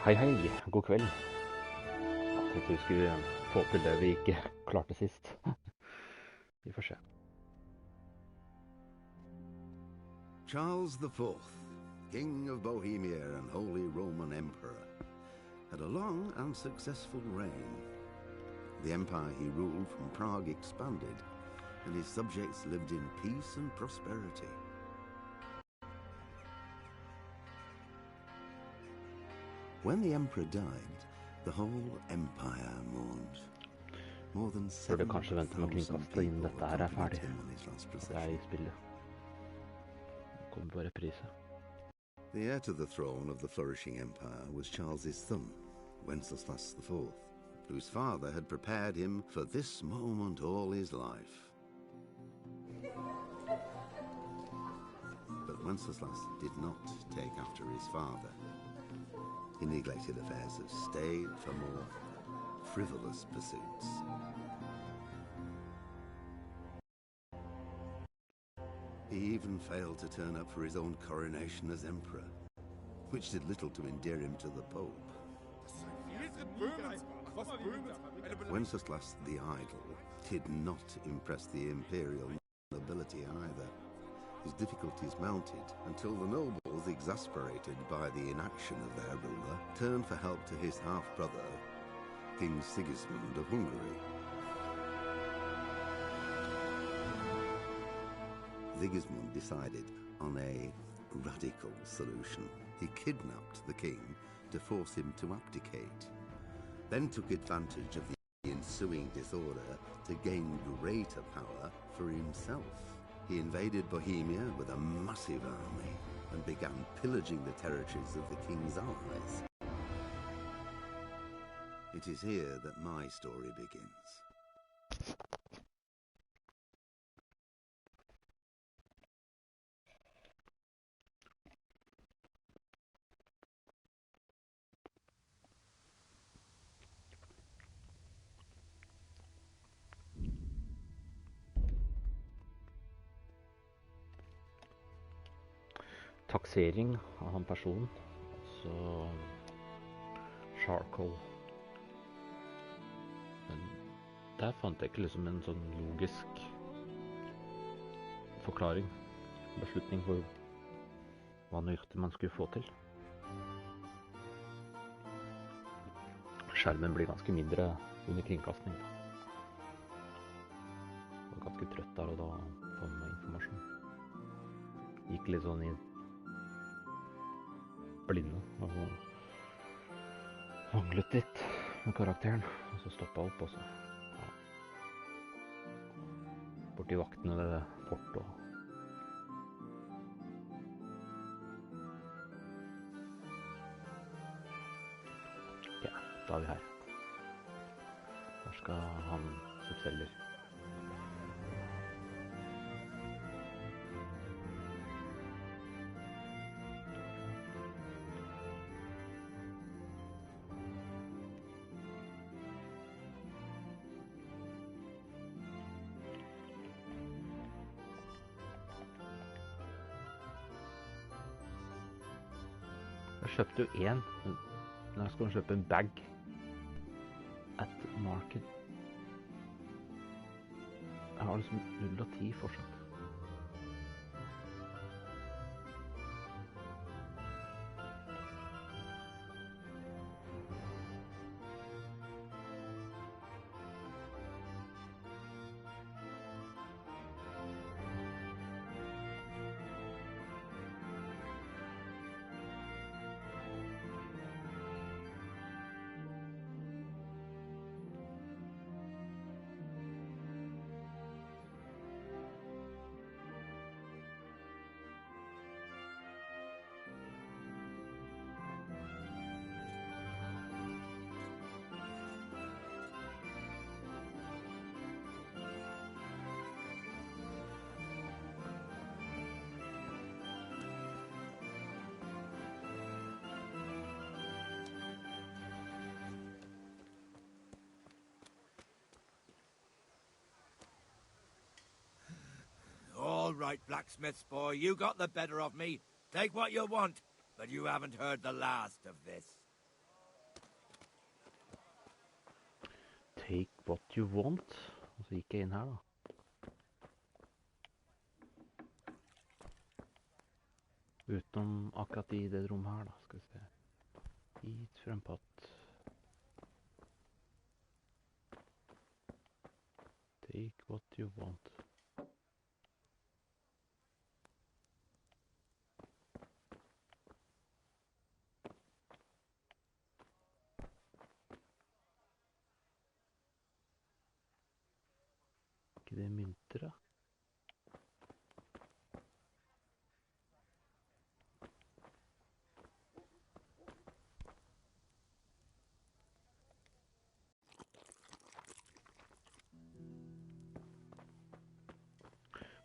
Hei, hei. God kveld. Jeg tenkte vi skulle få til det vi ikke klarte sist. Vi får se. Charles IV, King of Bohemia and Holy Roman Emperor, had a long and successful reign. The empire he ruled from Prague expanded, and his subjects lived in peace and prosperity. When the emperor died, the whole empire mourned. More than 7,000 people were accompanied him on his last procession. The heir to the throne of the flourishing empire was Charles's son, Wenceslas IV, whose father had prepared him for this moment all his life. But Wenceslas did not take after his father. He neglected affairs of state for more frivolous pursuits. He even failed to turn up for his own coronation as emperor, which did little to endear him to the Pope. Wenceslas the Idle did not impress the imperial nobility either. His difficulties mounted until the nobles, exasperated by the inaction of their ruler, turned for help to his half-brother, King Sigismund of Hungary. Sigismund decided on a radical solution. He kidnapped the king to force him to abdicate, then took advantage of the ensuing disorder to gain greater power for himself. He invaded Bohemia with a massive army and began pillaging the territories of the king's allies. It is here that my story begins. Taksering av han personen, så charcoal. Men der fant jeg ikke liksom en sånn logisk forklaring, beslutning for hva nøyaktig man skulle få til. Skjermen blir ganske mindre under kringkasting. Jeg var ganske trøtt der og da få med informasjon. Gikk litt sånn i blinde og manglet litt med karakteren, og så stoppet opp også. Ja. Borti vaktene ved fort og ja, da er vi her. Her skal han som selger. Jeg kjøpte jo en, når jeg skulle kjøpe en bag at market. Jeg har liksom 0 av 10 fortsatt. All right, blacksmith's boy, you got the better of me. Take what you want, but you haven't heard the last of this. Take what you want. Og så gikk jeg inn her da. Utenom akkurat i det rommet her da, skal vi se. Hit frempott. Take what you want. Ikke det mynter da?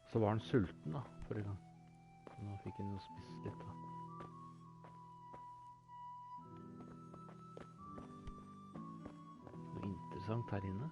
Så var han sulten da, forrige gang. Så nå fikk han jo spist litt da. Noe interessant her inne.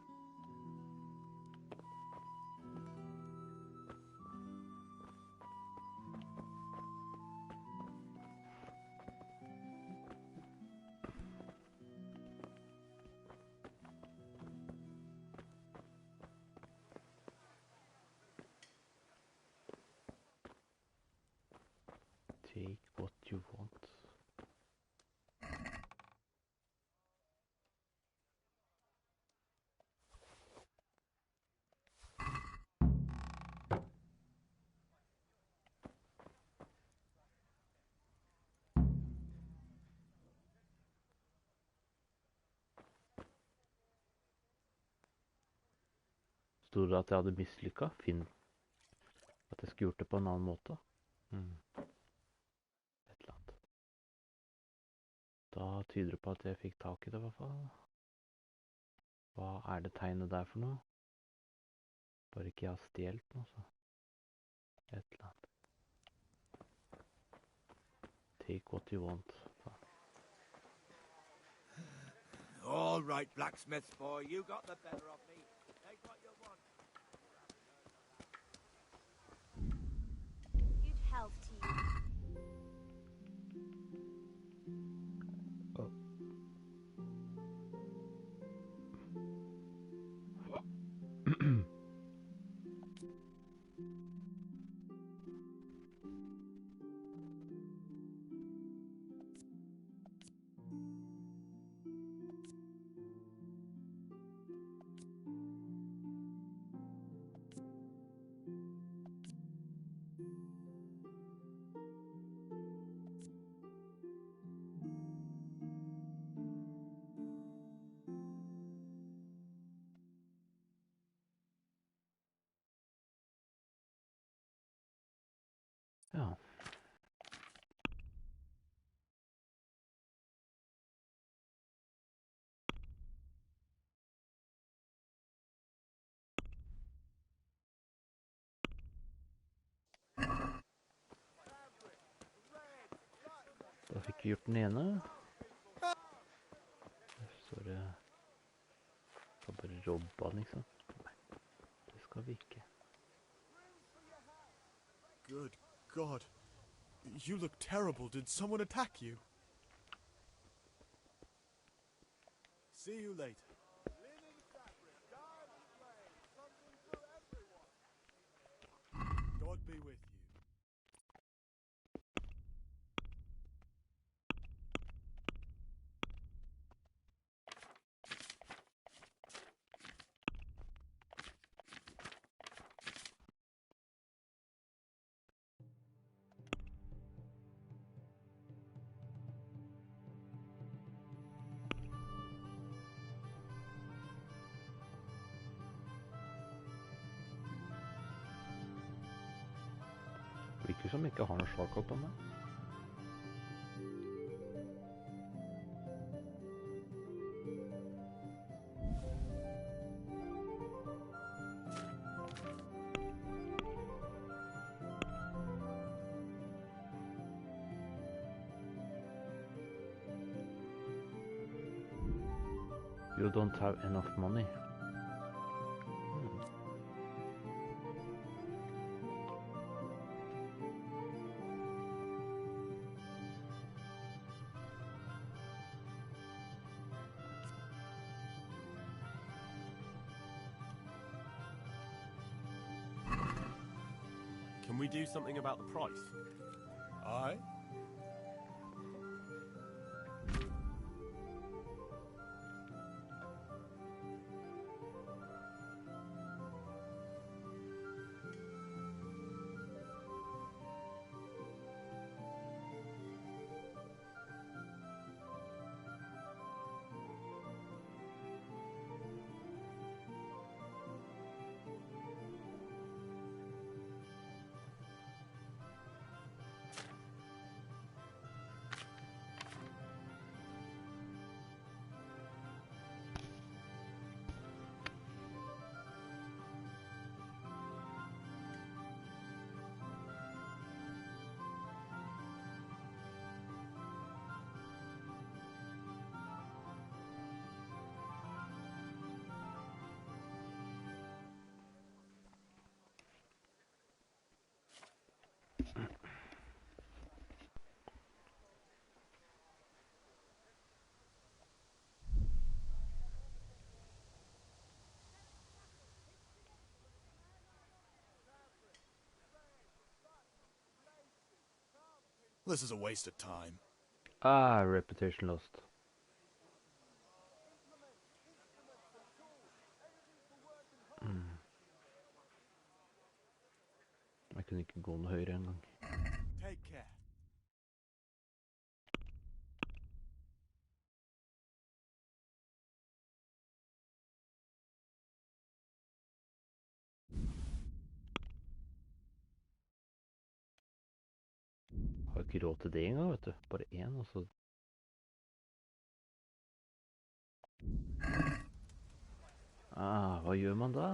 Take what you want. Stod det at jeg hadde mislykket? Finn. At jeg skulle gjort det på en annen måte? Et eller annet. Da tyder det på at jeg fikk tak i det i hvert fall. Hva er det tegnet der for noe? Bare ikke jeg har stjelt noe, så. Et eller annet. Take what you want. All right, blacksmith's boy, you got the better of me. Take what you want. Good health to you. Oh. Ja. Da fikk vi gjort den ene. Så det skal bare robbe liksom. Nei, det skal vi ikke. Good God. You look terrible. Did someone attack you? See you later. God be with you. Virker som ikke har noe shortcut på meg. You don't have enough money. Can we do something about the price? Aye. This is a waste of time. Ah, reputation lost. Jeg kunne ikke gå noe høyere en gang. Take care. Har ikke råd til det engang, vet du. Bare én, og så... Ah, hva gjør man da?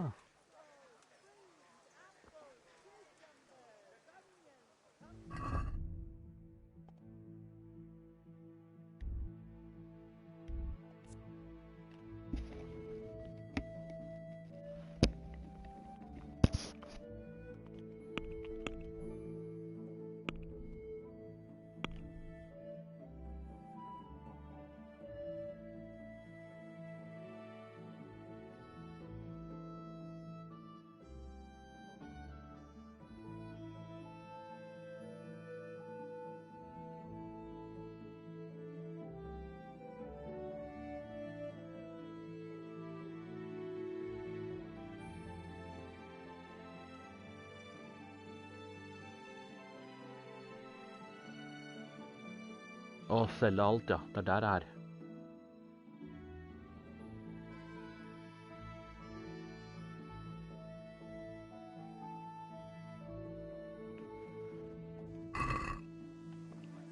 Å, selge alt, ja. Det er der det er.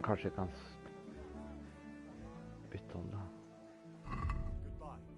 Kanskje jeg kan bytte om det. Goodbye.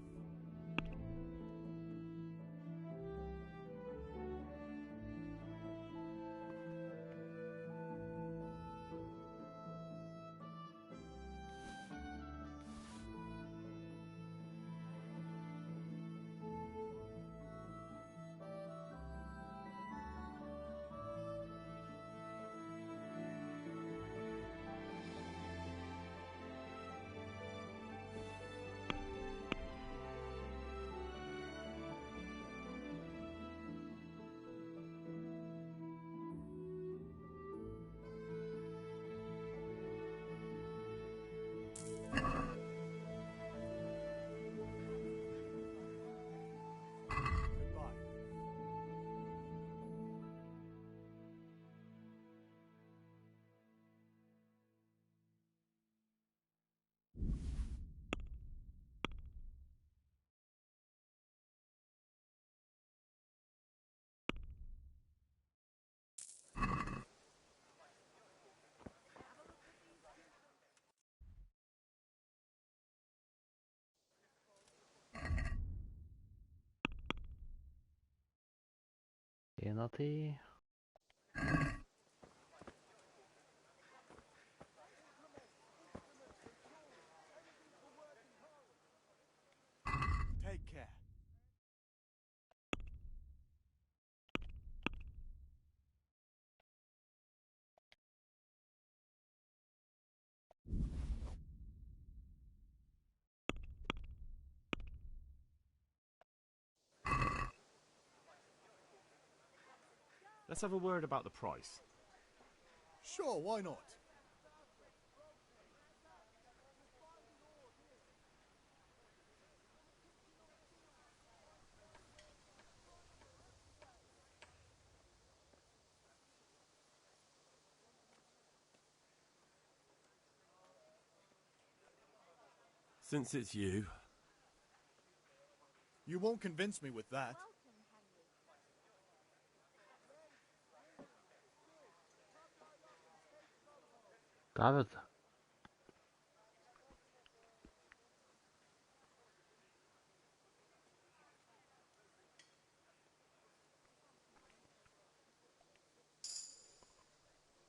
En av 10. Take care. let's have a word about the price. Sure, why not? Since it's you, You won't convince me with that. Der, vet du.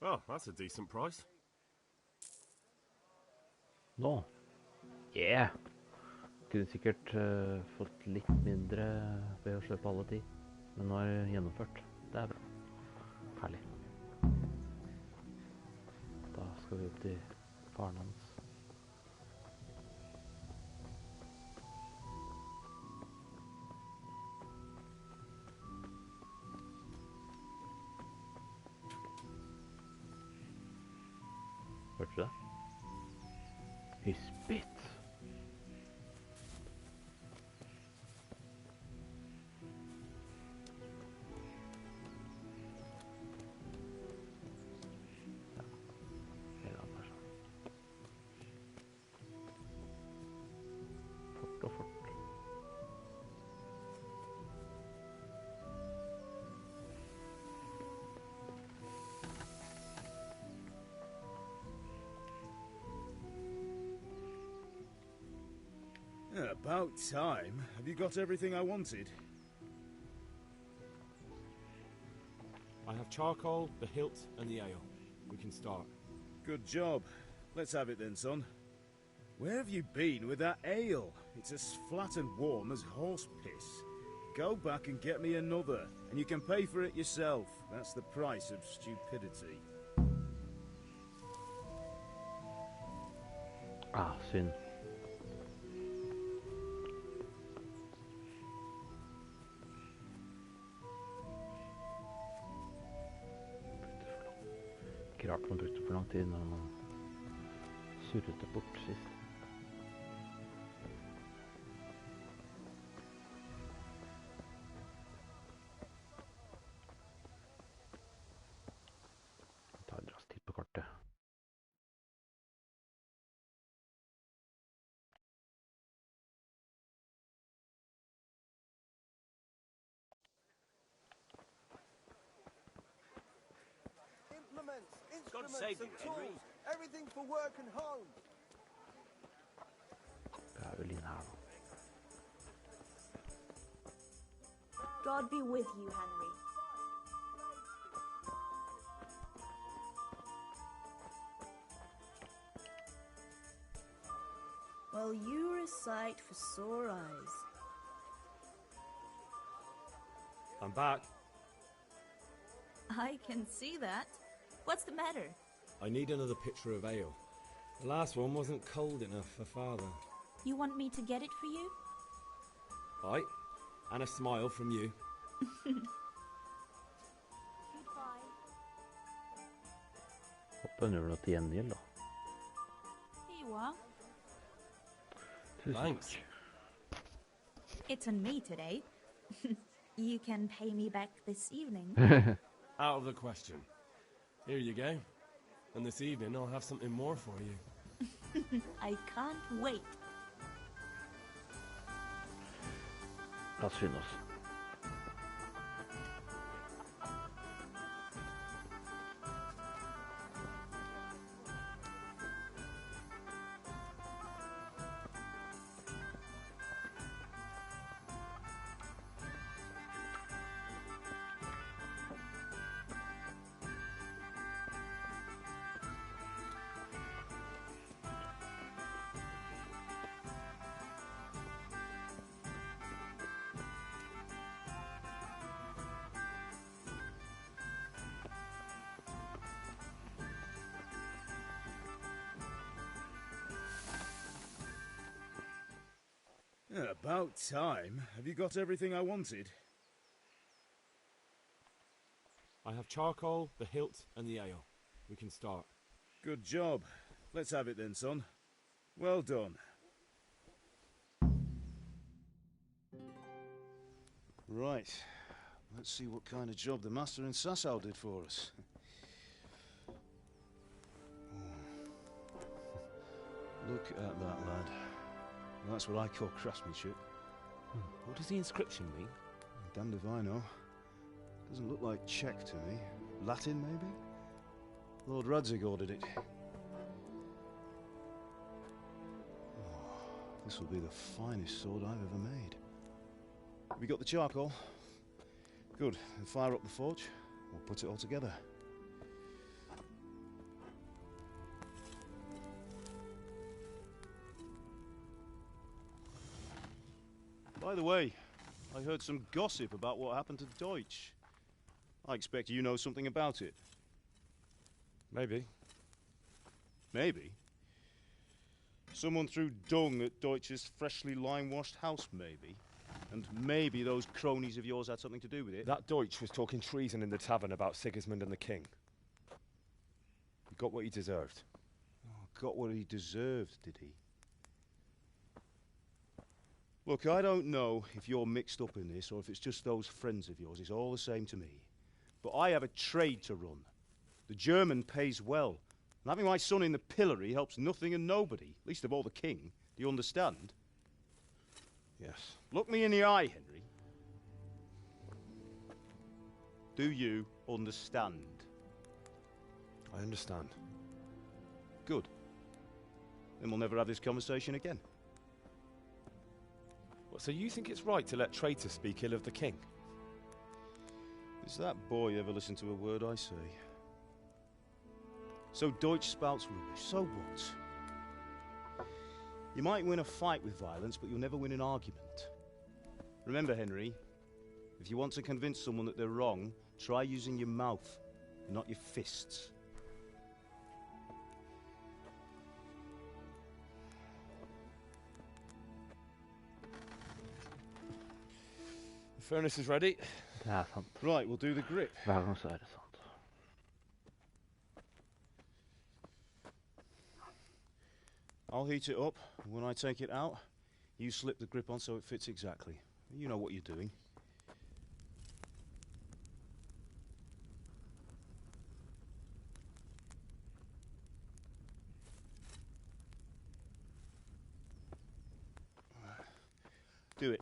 oh, that's a decent price. Nå. Yeah. Kunne sikkert fått litt mindre ved å kjøpe alle 10. Men nå er det gjennomført. Det er bra. Herlig. Da skal vi opp til faren hans. Hørte du det? He spit. About time. Have you got everything I wanted? I have charcoal, the hilt, and the ale. We can start. Good job. Let's have it then, son. Where have you been with that ale? It's as flat and warm as horse piss. Go back and get me another, and you can pay for it yourself. That's the price of stupidity. Ah, synd. Ikke rart man brukte for lang tid når man surret det bort sist. Jeg tar en rask tid på kartet. Implements, God instruments save and you, Henry. tools. Everything for work and home. Det er vel inn her da. God be with you, Henry. Well, you're a sight for sore eyes. I'm back. I can see that. What's the matter? I need another pitcher of ale. The last one wasn't cold enough for Father. You want me to get it for you? Right, and a smile from you. Goodbye. Hoppa gjør noe til gjengjeld da. Here you are. Tusen Thanks. takk. It's on me today. You can pay me back this evening. Out of the question. Here you go. And this evening I'll have something more for you. I can't wait. La oss finne oss. About time. Have you got everything I wanted? I have charcoal, the hilt, and the ale. We can start. Good job. Let's have it then, son. Well done. Right. Let's see what kind of job the master in Sasau did for us. Look at that, lad. That's what I call craftsmanship. What does the inscription mean? Damned if I know. Doesn't look like Czech to me. Latin, maybe? Lord Radzig ordered it. Oh, this will be the finest sword I've ever made. Have you got the charcoal? Good. Then fire up the forge. We'll put it all together. By the way, I heard some gossip about what happened to Deutsch. I expect you know something about it. Maybe. Maybe? Someone threw dung at Deutsch's freshly lime-washed house, maybe? And maybe those cronies of yours had something to do with it? That Deutsch was talking treason in the tavern about Sigismund and the king. He got what he deserved. Oh, got what he deserved, did he? Look, I don't know if you're mixed up in this or if it's just those friends of yours. It's all the same to me. But I have a trade to run. The German pays well. And having my son in the pillory helps nothing and nobody, least of all the king. Do you understand? Yes. Look me in the eye, Henry. Do you understand? I understand. Good. Then we'll never have this conversation again. What, so you think it's right to let traitors speak ill of the king? Does that boy ever listen to a word I say? So Deutsch spouts rubbish. So what? You might win a fight with violence, but you'll never win an argument. Remember, Henry, if you want to convince someone that they're wrong, try using your mouth, not your fists. The furnace is ready. Det er sant. Right, we'll do the grip. Hver gang så er det sant. I'll heat it up. When I take it out, you slip the grip on so it fits exactly. You know what you're doing. Do it.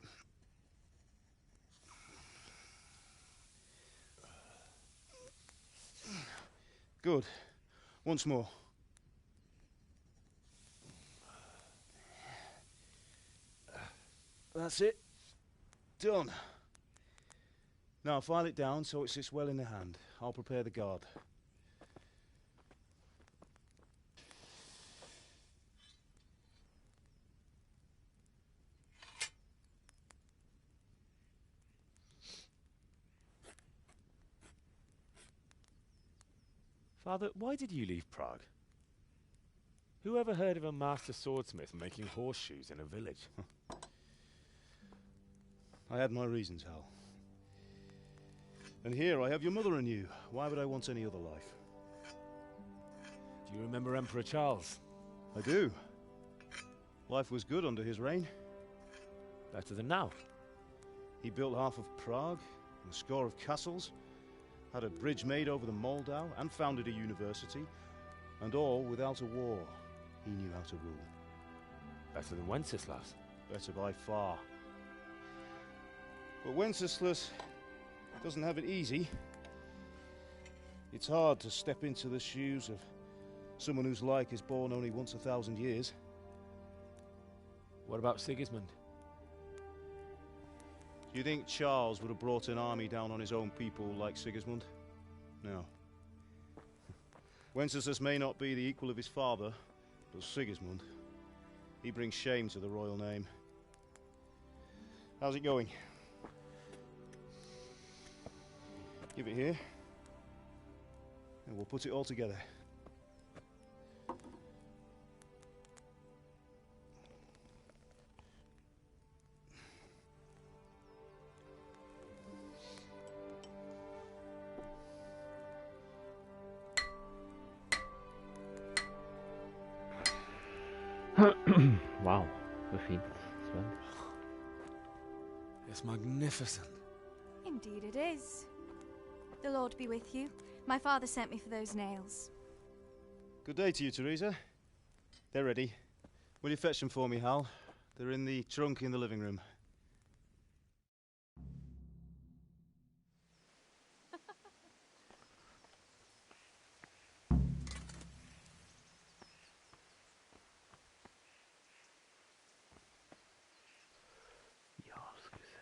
Good. Once more. That's it. Done. Now file it down so it sits well in the hand. I'll prepare the guard. Father, why did you leave Prague? Who ever heard of a master swordsmith making horseshoes in a village? I had my reasons, Hal. And here I have your mother and you. Why would I want any other life? Do you remember Emperor Charles? I do. Life was good under his reign. Better than now. He built half of Prague, and a score of castles, had a bridge made over the Moldau, and founded a university, and all without a war. He knew how to rule. Better than Wenceslas. Better by far. But Wenceslas doesn't have it easy. It's hard to step into the shoes of someone whose like is born only once 1,000 years. What about Sigismund? Do you think Charles would have brought an army down on his own people like Sigismund? No. Wenceslas may not be the equal of his father, but Sigismund, he brings shame to the royal name. How's it going? Give it here, and we'll put it all together. Wow, hvor fint, Sven. It's magnificent. Indeed it is. The Lord be with you. My father sent me for those nails. Good day to you, Teresa. They're ready. Will you fetch them for me, Hal? They're in the trunk in the living room. Ja, skal vi se.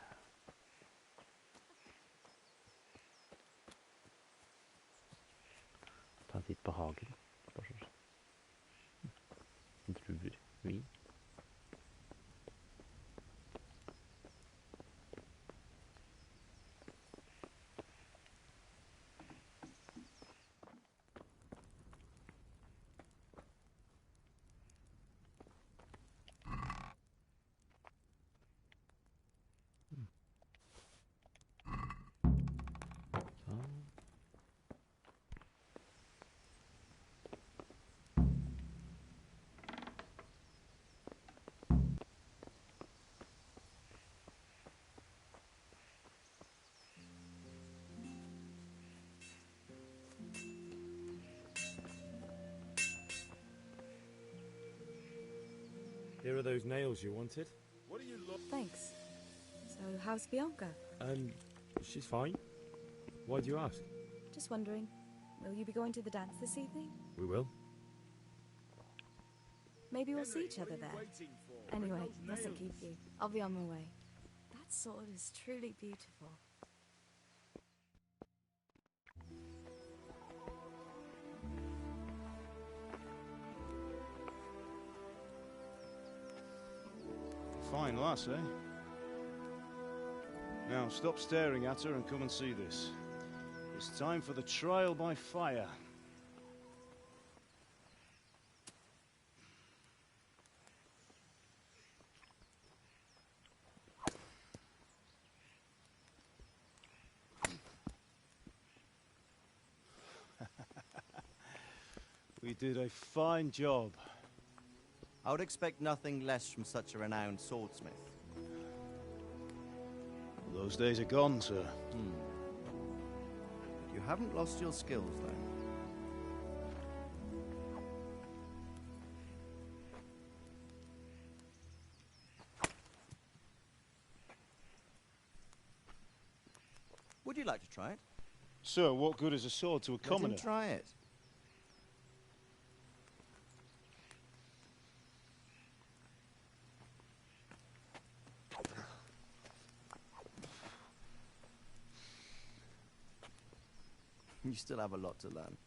Ta en titt på hagen. Druer, vin. Sånn. Here are those nails you wanted. What do you look? Thanks. So, how's Bianca? She's fine. Why do you ask? Just wondering, will you be going to the dance this evening? We will. Maybe we'll see each other there. Anyway, mustn't keep you. I'll be on my way. That sword is truly beautiful. Fine lass, eh? Now, stop staring at her and come and see this. It's time for the trial by fire. We did a fine job. I would expect nothing less from such a renowned swordsmith. Those days are gone, sir. You haven't lost your skills, though. Would you like to try it? Sir, what good is a sword to a commoner? Let him try it. You still have a lot to learn.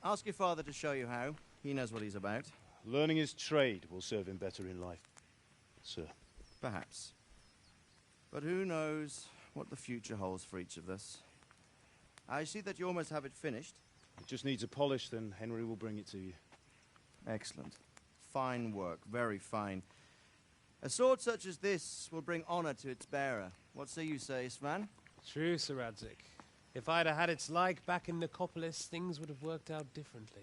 Ask your father to show you how. He knows what he's about. Learning his trade will serve him better in life, sir. Perhaps. But who knows what the future holds for each of us. I see that you almost have it finished. It just needs a polish, then Henry will bring it to you. Excellent. Fine work. Very fine. A sword such as this will bring honor to its bearer. What say you, Svan? True, Sir Radzik. If I'd have had its like back in Nicopolis, things would have worked out differently.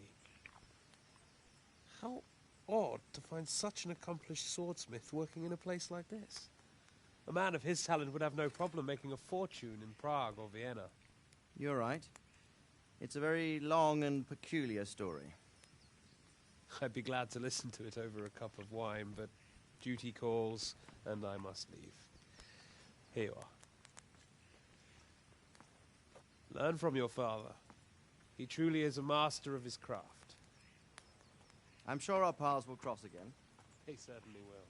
How odd to find such an accomplished swordsmith working in a place like this. A man of his talent would have no problem making a fortune in Prague or Vienna. You're right. It's a very long and peculiar story. I'd be glad to listen to it over a cup of wine, but duty calls, and I must leave. Here you are. Learn from your father. He truly is a master of his craft. I'm sure our paths will cross again. He certainly will.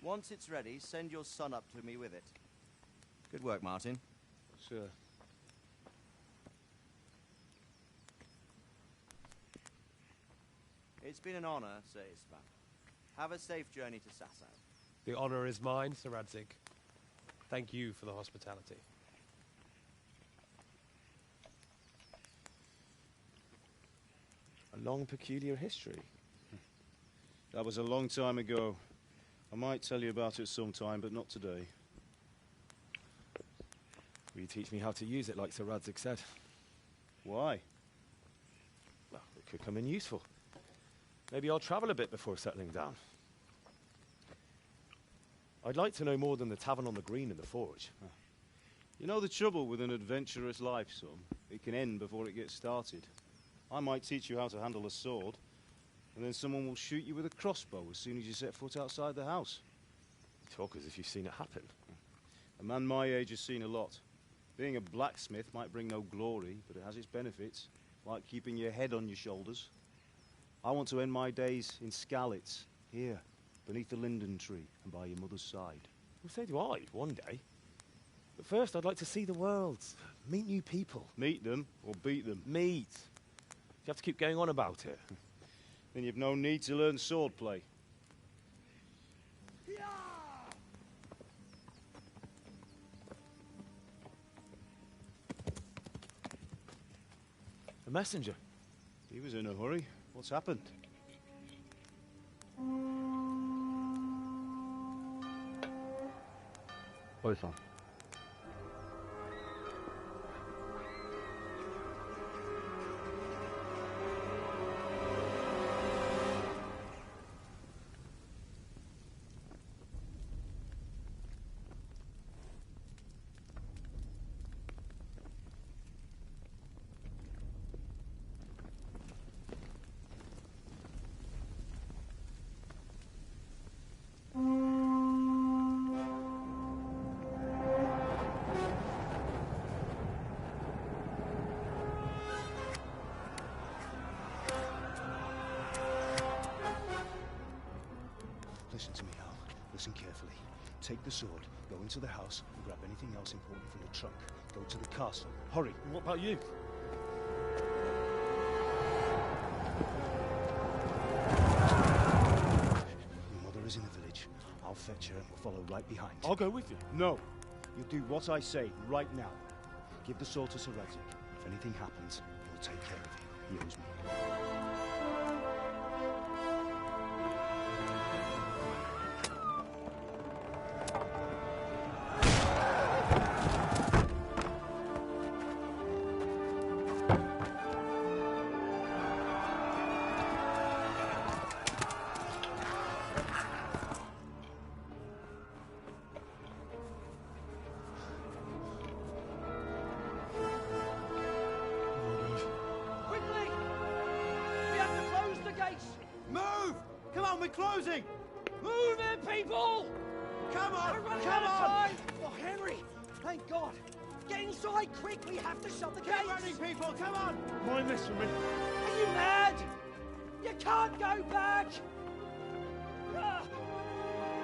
Once it's ready, send your son up to me with it. Good work, Martin. Sir. It's been an honor, Sir Isvan. Have a safe journey to Sasau. The honor is mine, Sir Radzik. Thank you for the hospitality. A long, peculiar history. That was a long time ago. I might tell you about it sometime, but not today. Will you teach me how to use it like Sir Radzik said? Why? Well, Could come in useful. Maybe I'll travel a bit before settling down. I'd like to know more than the tavern on the green and the forge. You know the trouble with an adventurous life, son? It can end before it gets started. I might teach you how to handle a sword, and then someone will shoot you with a crossbow as soon as you set foot outside the house. You talk as if you've seen it happen. A man my age has seen a lot. Being a blacksmith might bring no glory, but it has its benefits, like keeping your head on your shoulders. I want to end my days in Skalitz, here, beneath the linden tree and by your mother's side. Well, so do I, one day. But first, I'd like to see the world, meet new people. Meet them, or beat them? Meet. You have to keep going on about it. Then you've no need to learn swordplay. A messenger. He was in a hurry. What's happened? Oi sann. Listen to me, Hal. Listen carefully. Take the sword, go into the house, and grab anything else important from the trunk. Go to the castle. Hurry. And what about you? Your mother is in the village. I'll fetch her and we'll follow right behind. I'll go with you. No. You'll do what I say right now. Give the sword to Sir Reddick. If anything happens, he'll take care of you. He owes me. Closing! Move it, people! Come on! We're running out of time! Oh, Henry! Thank God! Get inside, quick! We have to shut the gates! Get running, people! Come on! Why mess with me? Are you mad? You can't go back!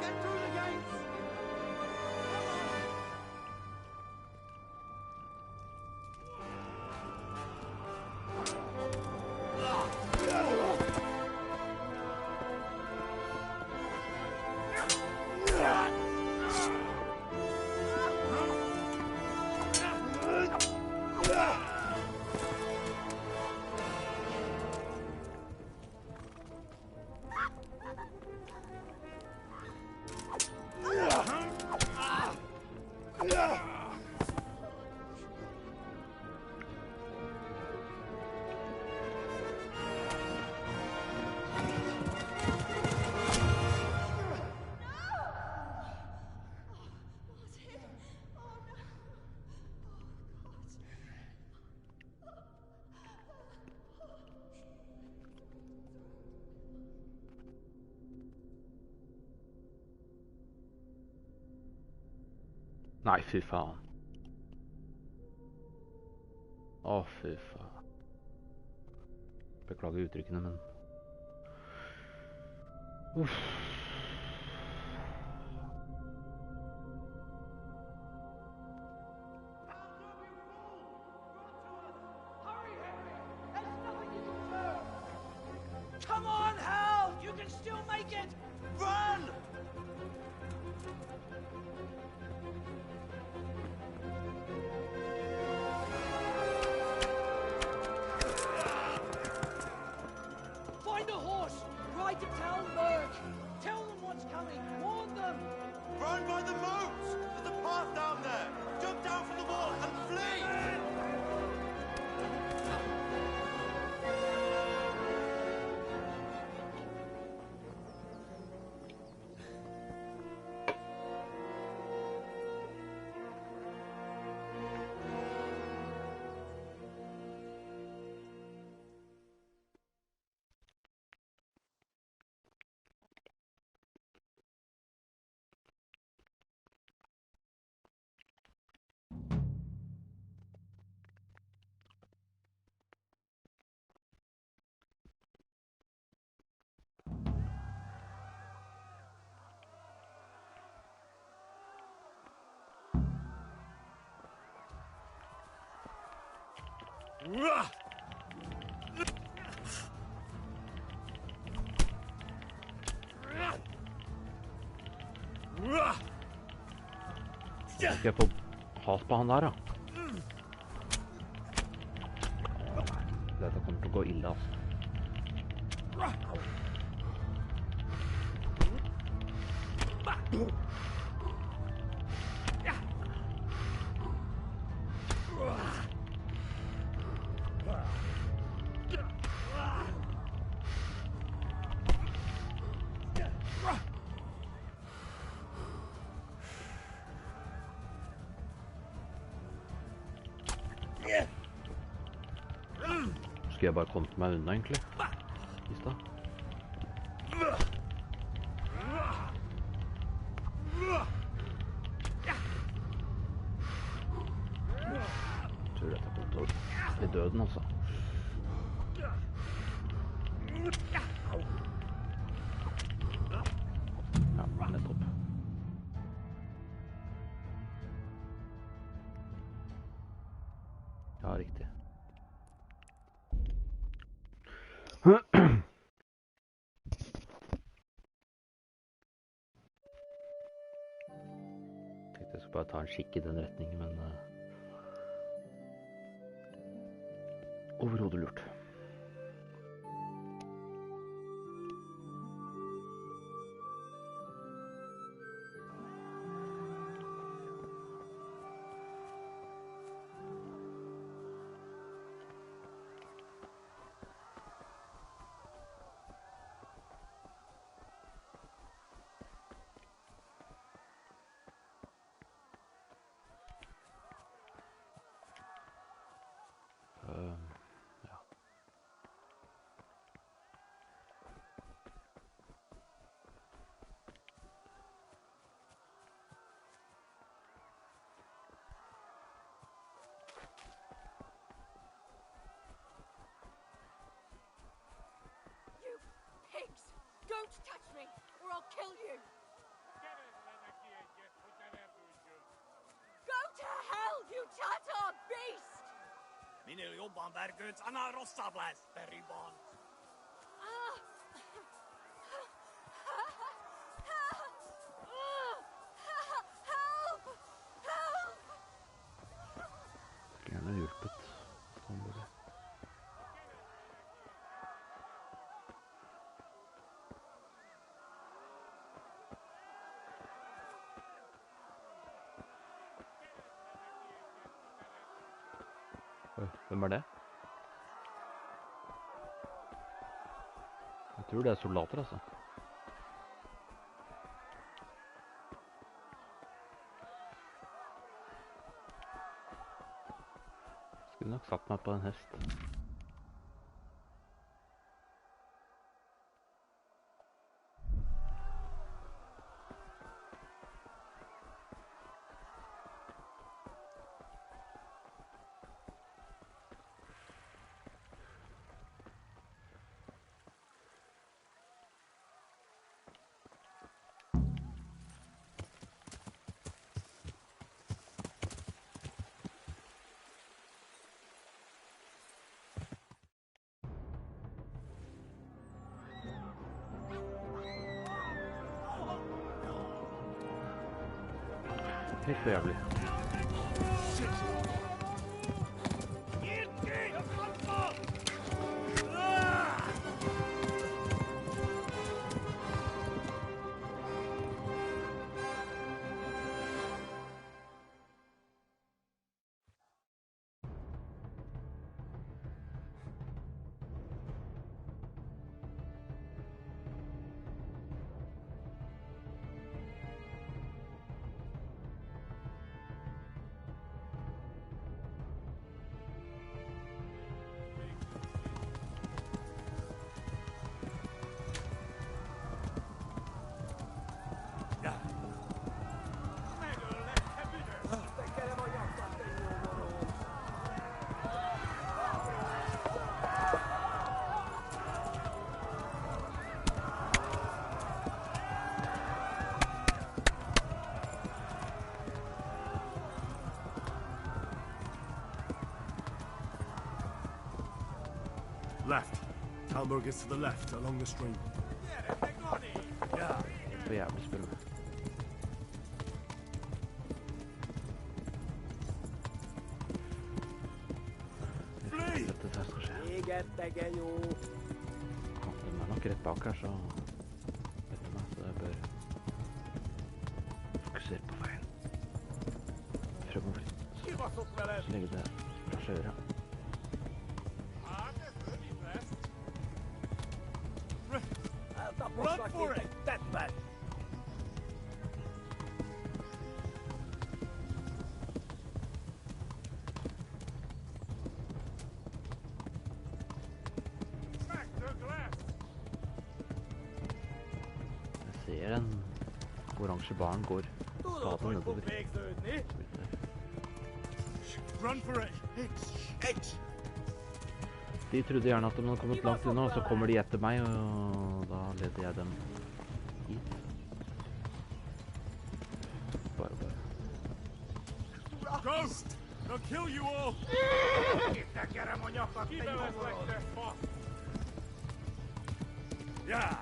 Get through the gates! Nei, fy faen. Å, fy faen. Beklager uttrykkene, men... Uff. Come on, Hal! You can still make it! Run! Find a horse! Ride to Talmberg! Skal jeg få has på han der, da? Dette kommer til å gå ille, altså. Skulle jeg bare kommet meg unna, egentlig, i sted. Jeg tror dette kommer til å bli døden, altså. Ja, nettopp. Ja, riktig. Jeg skal bare ta en kikk i den retningen, men overhodet lurt. Ja. You pigs! Don't touch me, or I'll kill you! Go to hell, you Tatar beast! Minun jobban Bergut, han har rossabläs, Berryban. Skulle gjerne hjulpet. Sånn burde det. Oi, hvem er det? Jeg tror det er soldater, altså. Skulle nok satt meg på en hest. Helt for jævlig. Left. Talmberg is to the left, along the stream. Yeah. For jævlig spør meg. Fly! Dette skal skje. direkte, jo. De er nok rett bak her, så etter meg, så jeg bør fokusere på veien. Fremover. Så legge det fra sjøret. Run for it! That bad. Jeg ser den oransje baren går stadig nedover. Run for it! De trodde gjerne at de hadde kommet langt unna, og så kommer de etter meg, og da leder jeg dem hit. Bare. Ghost! They'll kill you all! Yeah!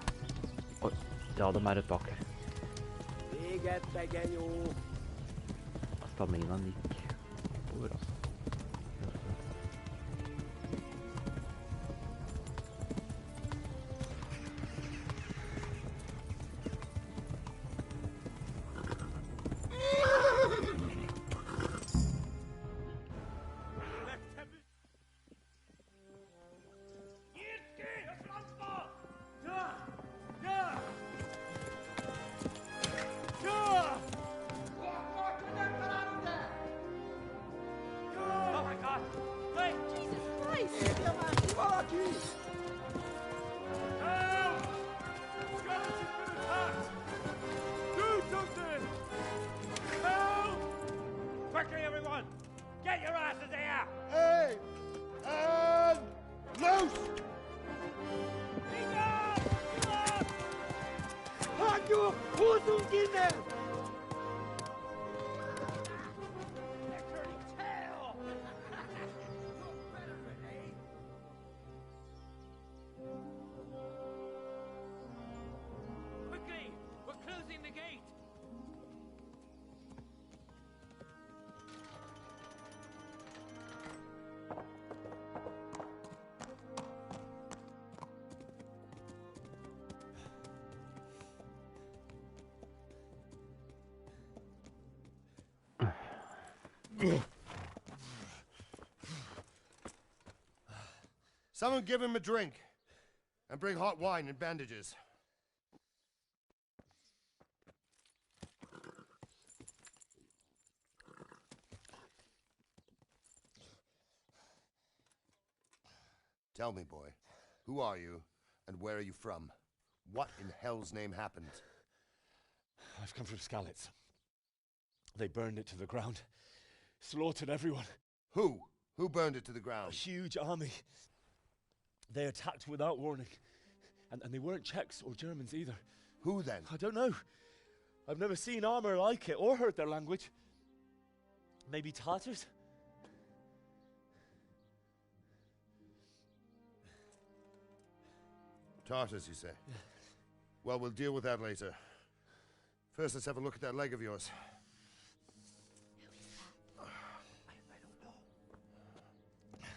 Oi, ja, de er rett bak her. Direkte, jo. Staminaen gikk oppover, altså. Quickly, everyone! Get your asses here! Hey! And loose! Halt your Hosenkinder! They're turning tail! You're better than, eh? Quickly! We're closing the gate! Someone give him a drink. And bring hot wine and bandages. Tell me, boy, who are you and where are you from? What in hell's name happened? I've come from Skalitz. They burned it to the ground. Slaughtered everyone. Who? Who burned it to the A ground? huge army. They attacked without warning. And they weren't Czechs or Germans either. Who then? I don't know. I've never seen armor like it or heard their language. Maybe Tatars? Tartars, you say? Yeah. Well, we'll deal with that later. First, let's have a look at that leg of yours. I don't know.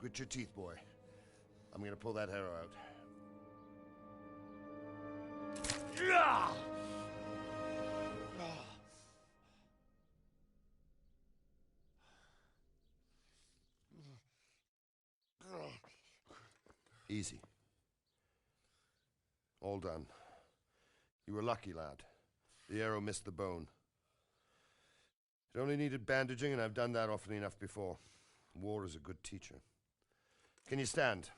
Grit your teeth, boy. I'm gonna pull that arrow out. Easy. All done. You were lucky, lad. The arrow missed the bone. It only needed bandaging, and I've done that often enough before. War is a good teacher. Can you stand?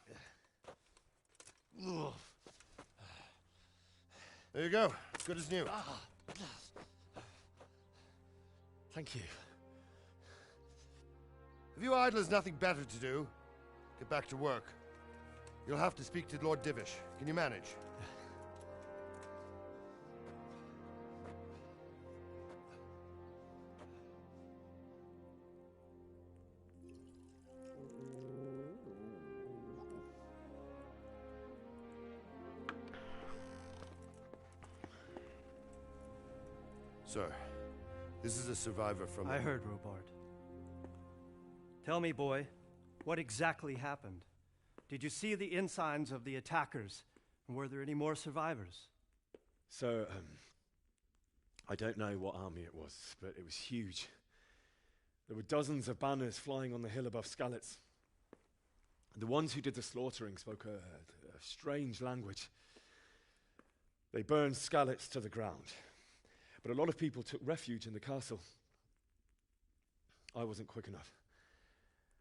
There you go. As good as new. Thank you. If you idlers nothing better to do, get back to work. You'll have to speak to Lord Divish. Can you manage? Sir, this is a survivor from... I heard, Robard. Tell me, boy, what exactly happened? Did you see the ensigns of the attackers? And were there any more survivors? So, I don't know what army it was, but it was huge. There were dozens of banners flying on the hill above Skalitz. The ones who did the slaughtering spoke a strange language. They burned Skalitz to the ground, but a lot of people took refuge in the castle. I wasn't quick enough.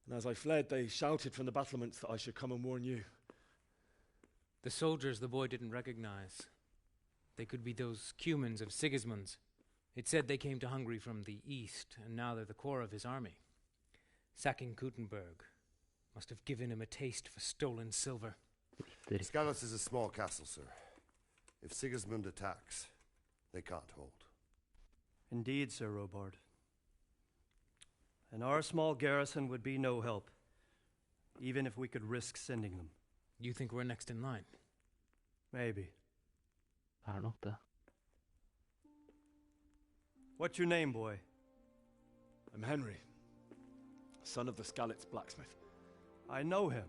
And as I fled, they shouted from the battlements that I should come and warn you. The soldiers the boy didn't recognize. They could be those Cumans of Sigismund's. It said they came to Hungary from the east, and now they're the core of his army. Sacking Gutenberg must have given him a taste for stolen silver. Skalitz is a small castle, sir. If Sigismund attacks, they can't hold. Indeed, Sir Robard. And our small garrison would be no help, even if we could risk sending them. You think we're next in line? Maybe. Nok det. What's your name, boy? I'm Henry, son of the Skalitz blacksmith. I know him.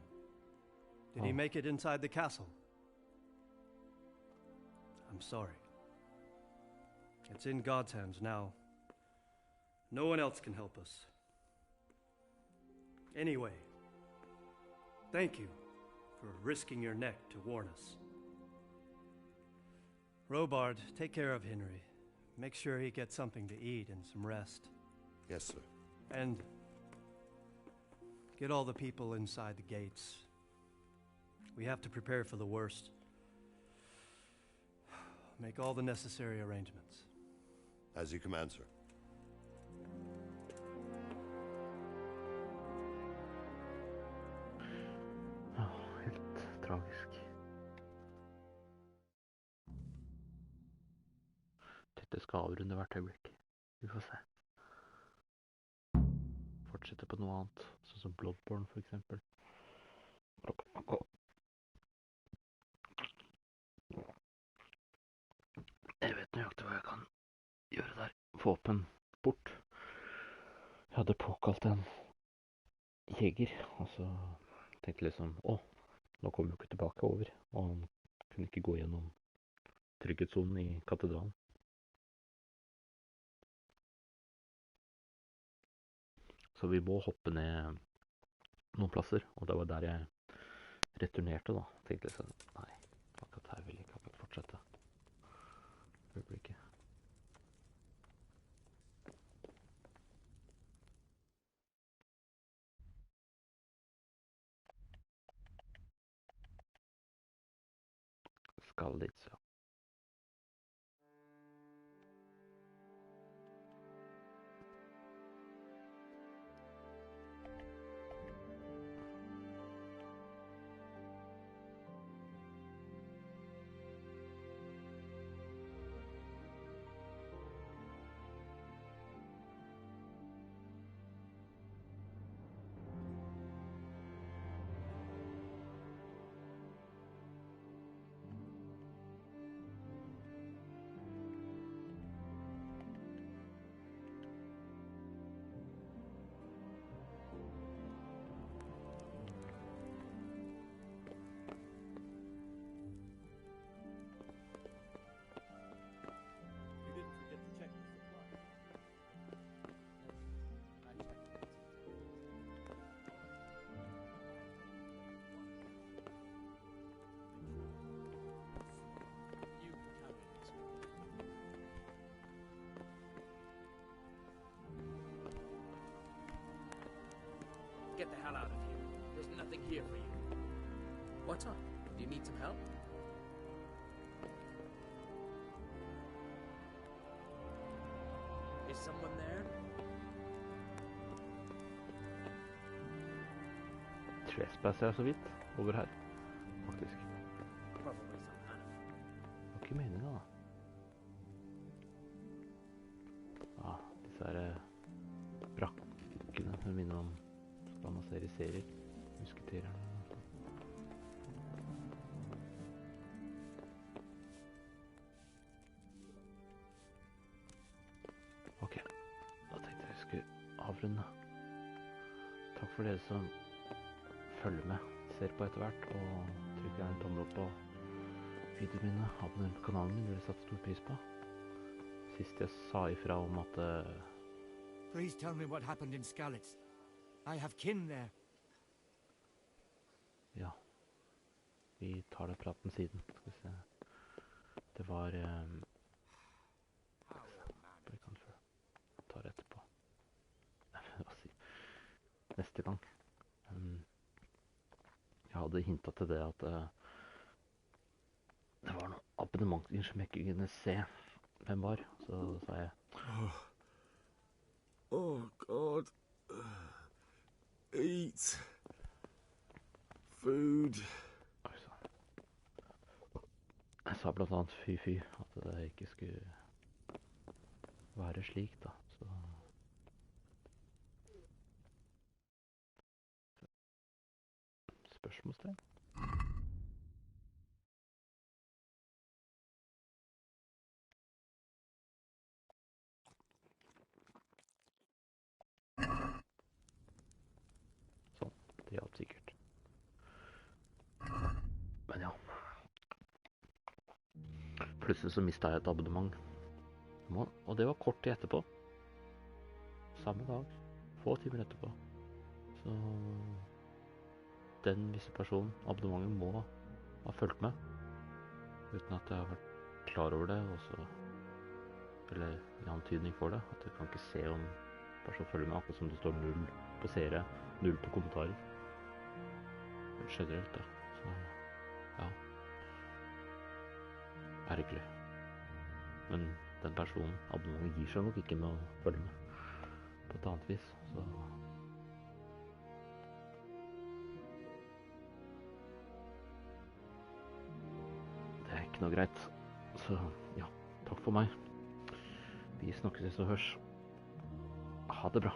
Did he make it inside the castle? I'm sorry. It's in God's hands now. No one else can help us. Anyway, thank you for risking your neck to warn us. Robard, take care of Henry. Make sure he gets something to eat and some rest. Yes, sir. And get all the people inside the gates. We have to prepare for the worst. Make all the necessary arrangements. As you command, sir. Helt tragisk. Dette skal avrunde hvert øyeblikk. Vi får se. Fortsette på noe annet, sånn som Bloodborne for eksempel. Jeg vet nøyaktig hva jeg kan gjøre der. Få åpen bort. Jeg hadde påkalt en jeger, og så tenkte jeg liksom, nå kommer vi ikke tilbake over, og han kunne ikke gå gjennom trygghetszonen i katedralen. Så vi må hoppe ned noen plasser, og det var der jeg returnerte da. Tenkte jeg sånn, nei, akkurat her vil jeg ikke akkurat fortsette. Øyeblikket. Skal dit, så. Get the hell out of here. There's nothing here for you. What's up? Do you need some help? Is someone there? Trespasser jeg så vidt over her, faktisk. Probably some kind of. Det var ikke meningen da. Disse her brakkene, det minner om hva man ser i serier, musketererne. avrunde. Takk for dere som følger med, ser på etter hvert, og trykker gjerne en tommel opp på videoene mine. Abonner på kanalen min, vil jeg sette stor pris på. Sist jeg sa ifra om at Please tell me what happened in Skalitz. I have kin there. Ja, vi tar det praten siden. Skal vi se. Det var jeg tar det etterpå. Hva si? Neste gang. Jeg hadde hintet til det at det var noen abonnementer som jeg ikke kunne se hvem var, så sa jeg Oh, God. Eat. Food. Jeg sa blant annet fy, at det ikke skulle være slik da, så spørsmålstegn. Sånn, det hjalp sikkert. Men ja. Plutselig så mistet jeg et abonnement. Og det var kort tid etterpå. Samme dag. Få timer etterpå. Så den visse personen, abonnementet, må ha fulgt med. Uten at jeg har vært klar over det, og så, eller i antydning for det. At jeg kan ikke se om personen følger med, akkurat som det står 0 på seere, 0 på kommentarer. Generelt, da. Så, ja. Ergerlig. Men den personen, abonnementet, gir seg nok ikke med å følge med på et annet vis, så det er ikke noe greit. Så ja, takk for meg. Vi snakkes og hørs. Ha det bra.